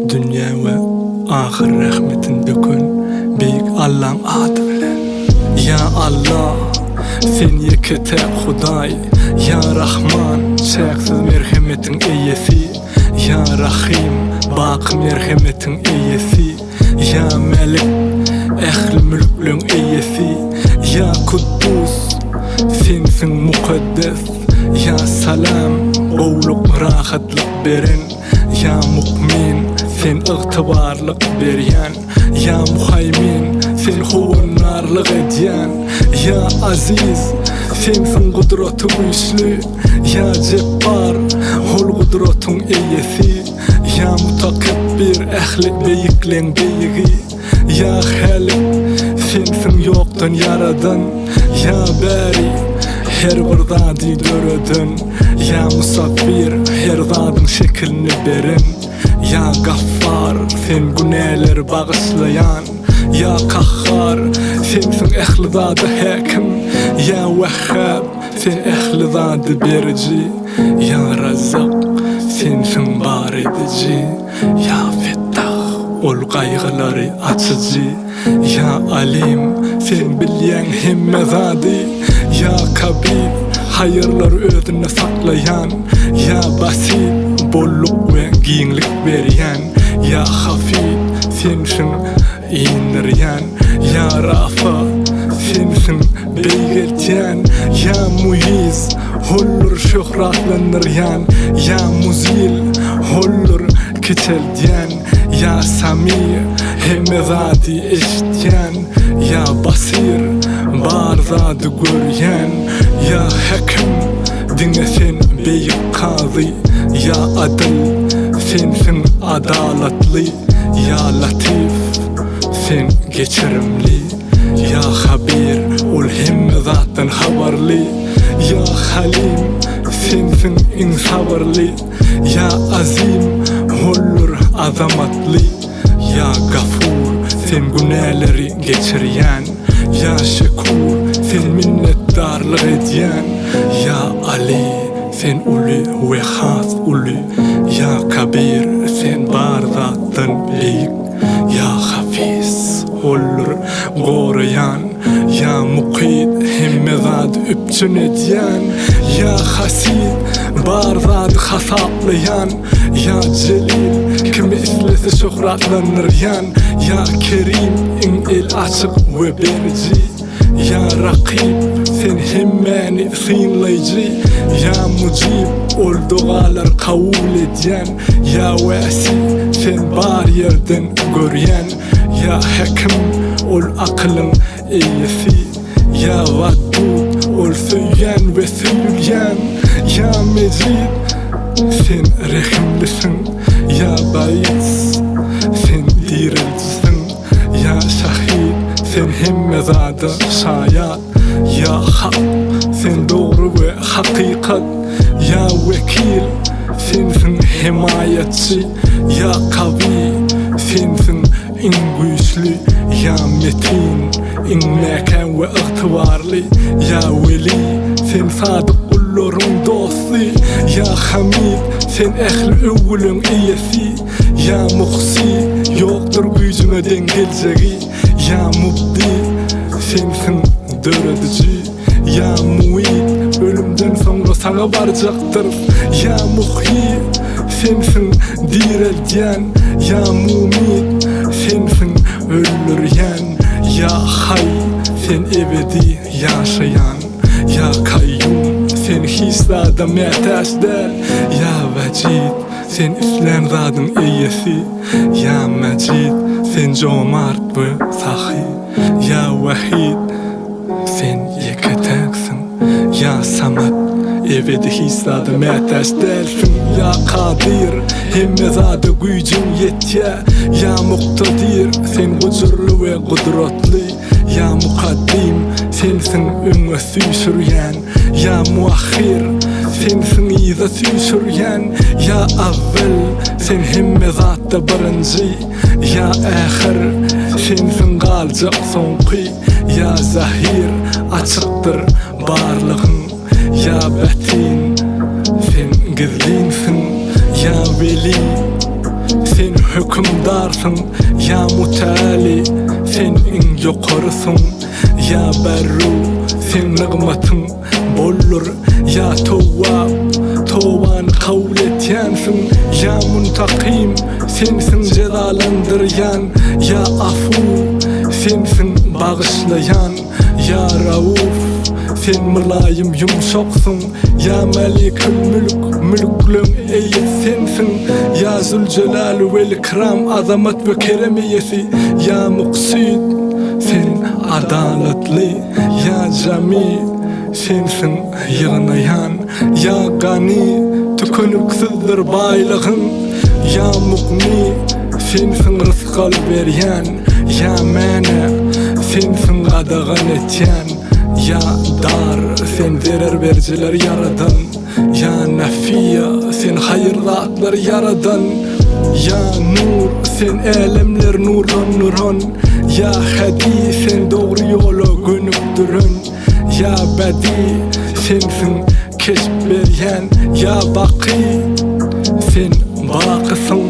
Dünya ve ahir rahmetin dökün Beyik Allah'ın adı bilen. Ya Allah, sen yekete Huday. Ya Rahman, çeksiz merhametin eyyesi. Ya Rahim, bak merhametin eyyesi. Ya Melik, ehli mülklün eyyesi. Ya Kuddus, sensin mukaddes. Ya Salam, qowluk rahatlık berin. Ya Mukmin, sen ıgtıbarlık beryen. Ya Muhaymin, sen huvunlarlık edyen. Ya Aziz, sensin kudreti güçlü. Ya Cebbar, hol kudretun eyyesi. Ya Mutakabbir, ehli beyiklen beyiği. Ya Halik, sensin yoktan yaradan. Ya Bari, her bir zadi dörödün. Ya Musaffir, her zadın şeklini berin. Ya Gaffar, sen günahları bağışlayan. Ya Kahhar, sensin ehli zadı hakim. Ya Vehhab, sen ehli zadı berici. Ya Razzak, sensin bar edici. Ya Fettah, ol kaygıları açıcı. Ya Alim, sen bilyen himme zadi. Ya Kabir, hayırları özüne saklayan. Ya Basit, bolluk ve giyinlik beryen. Ya Hafid, sensin iniryen. Ya Rafa, sensin beygelten. Ya Muyiz, hollur şöhratlanıryan. Ya Muzil, hollur kiçeldiyen. Ya Sami, hemezadi eşityen. Ya Basir, barzadı göryen. Ya Hakim, dine sen beyik kazi. Ya Adil, sensin adalatlı. Ya Latif, sen geçirimli. Ya Habir, ol hemme zaten haberli. Ya Halim, sensin insabırlı. Ya Azim, hollur azamatlı. Ya Gafur, sen günahları geçiryen. Ya Şekur, sen minnettarlık edyen. Ya Ali, sen ulu ve has ulu. Ya Kabir, sen bar zaten beyik. Ya Hafiz, hollur gorayan. Ya Mukid, hemme zad üpçün edyen. Ya Hasid, bar zad hasaplayan. Ya Celil, kimi islese şöhratlanıryan. Ya Kerim, in el açık ve berici. Ya Rakib, sen hemmeni sinlayıcı. Ya Mucib, ol dualar kabul edyen. Ya Vasi, sen bar yerden göryen. Ya Hakim, ol aklın eyyesi. Ya Vaddud, ol söyyen ve söyleyen. Ya Mecid, sen rehimlisin. Ya Bayis, sen dirilcisin. Ya Şahid, sen hemmezadı şayat. Ya Hak, sen doğru ve hakikat. Ya Vekil, sensin himayetçi. Ya Kavi, sensin en güçlü. Ya Metin, en mekan ve ıhtıvarlı. Ya Veli, sen sadık kulların dostu. Ya Hamid, sen ehli övgülün iyesi. Ya Muhsi, yoktur gücüme dengelceği. Ya Mubdi, sensin döredici. Ya Muid, ölümden sonra sana varacaktır. Ya Muhyi, sensin direlgen. Ya Mumid, sensin öldüryen. Ya Hay, sen ebedi yaşayan. Ya Kayyum, sen hislada mehteş del. Ya Vecid, sen üslen zadın eyyesi. Ya Mecid, sen cömert ve sahi. Ya Vahid, sen yeketeksin. Ya Samad, ebedi hislada mehteş delsin. Ya Kadir, hemme zadı gücün yetye. Ya Muktadir, sen huzurlu ve kudretli. Ya Mukaddim, sensin öňe süýşürýän. Ya Muahhir, sensin iza süýşürýän. Ya Awwal, sen hemme zatda birinji. Ya Ahir, sensin galjak soňky. Ya Zahir, açykdyr barlygyň. Ya Batin, sen gizlinsin. Ya Veli, sen hükümdarsın. Ya mutali, sen en yokarısın. Ya berru, sen nıgmatın bollur. Ya tevvab, tövban kavl etyansın. Ya muntakim, sensin cezalandıryan. Ya afu, sensin bağışlayan. Ya rauf, sen mülayim yumşaksın. Ya melikül mülk, mülklün eyi sensin. Ya zülcelal vel ikram, azamet ve keremiyesi. Ya muksid, sen adaletli. Ya cemil, sensin yığınayan. Ya gani, tükünüksüzdür baylığın. Ya mugni, sensin rızkal beryan. Ya mene, sensin qadağan etyan. Ya dar, sen zarar vericiler yaradan. Ya nafiya, sen hayırlatlar yaradan. Ya nur, sen elemler nurun nurun. Ya hadi, sen doğru yola gönüp durun. Ya bedi, sensin keşf beryan. Ya baki, sen bakısın.